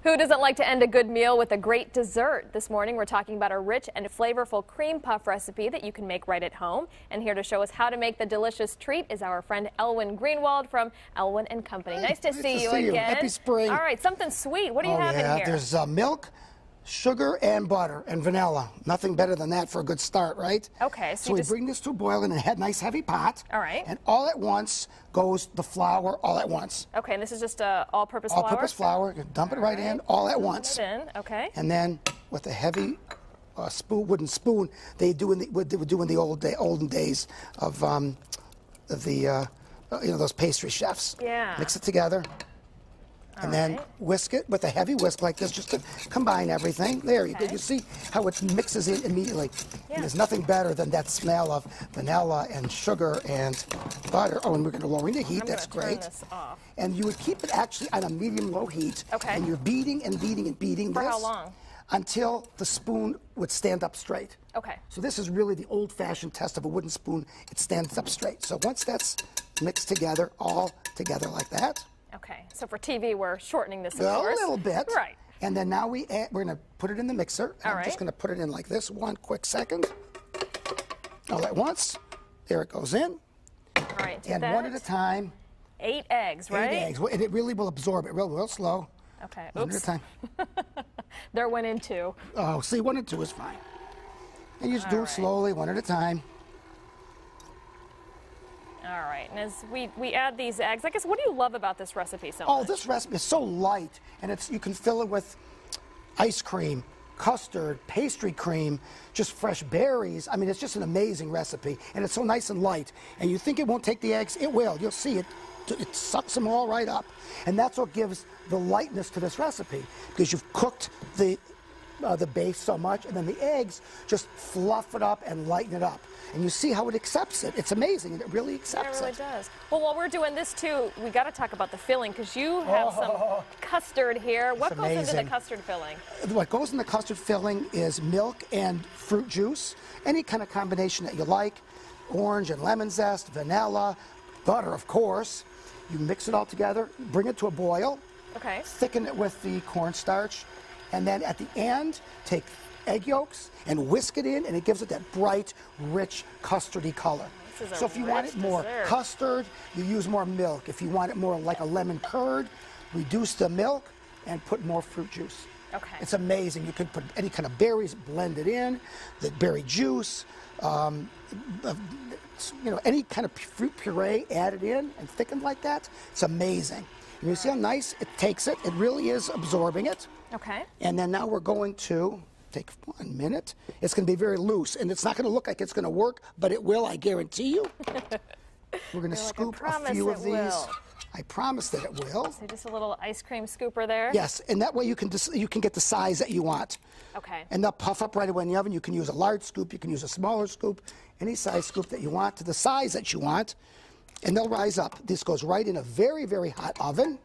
Who doesn't like to end a good meal with a great dessert? This morning we're talking about a rich and flavorful cream puff recipe that you can make right at home. And here to show us how to make the delicious treat is our friend Elwin Greenwald from Elwin & Company. Nice to see you again. Happy spring. All right, something sweet. What do you have in here? There's milk, sugar, and butter, and vanilla. Nothing better than that for a good start, right? Okay. So we bring this to a boil in a nice heavy pot. All right. And all at once goes the flour all at once. Okay, and this is just all-purpose flour? All-purpose flour. You dump it right in all at once. Dump it in, okay. And then with a heavy wooden spoon, they would do in the olden days of those pastry chefs. Yeah. Mix it together. And then whisk it with a heavy whisk like this, just to combine everything. There you go. You see how it mixes in immediately. Yeah. And there's nothing better than that smell of vanilla and sugar and butter. Oh, and we're going to lower the heat. That's great. Turn this off. And you would keep it actually on a medium-low heat. Okay. And you're beating and beating and beating For this. how long? Until the spoon would stand up straight. Okay. So this is really the old-fashioned test of a wooden spoon. It stands up straight. So once that's mixed together, all together like that. Okay, so for TV, we're shortening this, of Well, course. a little bit. Right. And then now we're going to put it in the mixer. I'm just going to put it in like this, one quick second. All at once. There it goes in. All right, do and that. one at a time. 8 eggs, right? 8 eggs. And it really will absorb it real slow. Okay, One at a time. There went in 2. Oh, see, 1 and 2 is fine. And you just do it slowly, one at a time. All right, and as we add these eggs, I guess, what do you love about this recipe so much? Oh, this recipe is so light, and you can fill it with ice cream, custard, pastry cream, just fresh berries. I mean, it's just an amazing recipe, and it's so nice and light. And you think it won't take the eggs? It will. You'll see it. It sucks them all right up. And that's what gives the lightness to this recipe, because you've cooked the base so much, and then the eggs just fluff it up and lighten it up. And you see how it accepts it. It's amazing, and it really accepts it. It really does. Well, while we're doing this, too, we got to talk about the filling, because you have some custard here. What goes into the custard filling? What goes in the custard filling is milk and fruit juice, any kind of combination that you like, orange and lemon zest, vanilla, butter, of course. You mix it all together, bring it to a boil, thicken it with the cornstarch, and then at the end, take egg yolks and whisk it in, and it gives it that bright, rich, custardy color. So if you want it more custard, you use more milk. If you want it more like a lemon curd, reduce the milk and put more fruit juice. Okay. It's amazing. You could put any kind of berries, blend it in, the berry juice, any kind of fruit puree, add it in and thickened like that. It's amazing. And you see how nice it takes it? It really is absorbing it. Okay. And then now we're going to take 1 minute. It's going to be very loose, and it's not going to look like it's going to work, but it will, I guarantee you. We're going to scoop a few of these. I promise that it will. So just a little ice cream scooper there? Yes, and that way you can get the size that you want. Okay. And they'll puff up right away in the oven. You can use a large scoop, you can use a smaller scoop, any size scoop that you want to the size that you want, and they'll rise up. This goes right in a very, very hot oven.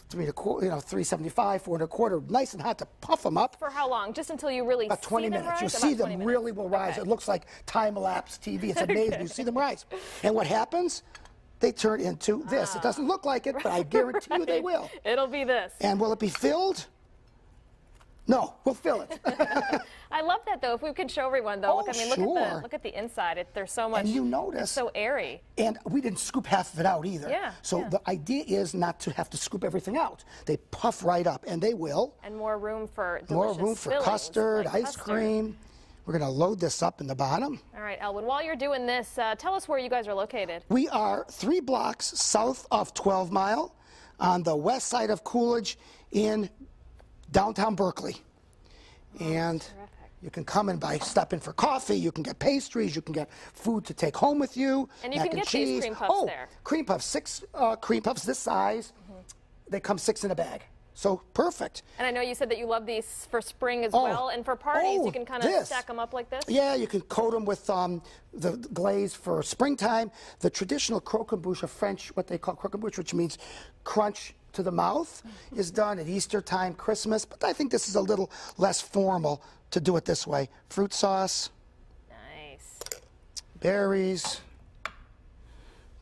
375, 425, nice and hot to puff them up. For how long? Just until you really about 20 see minutes. Them rise? You'll see them really will rise. It looks like time-lapse TV. It's amazing. You see them rise. And what happens? They turn into this. It doesn't look like it, but I guarantee you they will. It'll be this. And will it be filled? No, we'll fill it. I love that, though. If we could show everyone, though. Look, I mean, look at the inside. There's so much. And you notice. It's so airy. And we didn't scoop half of it out either. Yeah. So the idea is not to have to scoop everything out. They puff right up, and they will. And more room for delicious more room for custard, like ice cream. We're going to load this up in the bottom. All right, Elwin, while you're doing this, tell us where you guys are located. We are 3 blocks south of 12 Mile on the west side of Coolidge in downtown Berkeley. And you can come and stop in for coffee, you can get pastries, you can get food to take home with you. And you can get these cream puffs there. Cream puffs, 6 cream puffs this size. They come 6 in a bag. So perfect. And I know you said that you love these for spring as well, and for parties you can kind of stack them up like this? Yeah, you can coat them with the glaze for springtime. The traditional croquembouche, French, what they call croquembouche, which means crunch to the mouth, is done at Easter time, Christmas, but I think this is a little less formal to do it this way. Fruit sauce. Nice. Berries.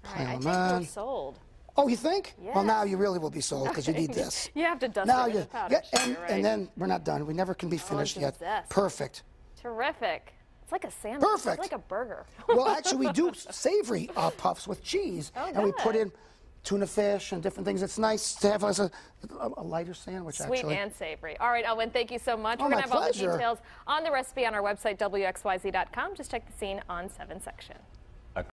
All right, I think we're sold. Oh, you think? Yeah. Well, now you really will be sold because you need this. You have to dust now it with the powder. and then we're not done. We never can be finished yet. Zest. Perfect. Terrific. It's like a sandwich. Perfect. It's like a burger. Well, actually, we do savory puffs with cheese, and we put in tuna fish and different things. It's nice to have as a lighter sandwich, Sweet actually. and savory. All right, Elwin, thank you so much. Oh, We're going to have all the pleasure. details on the recipe on our website, WXYZ.com. Just check the scene on 7 section.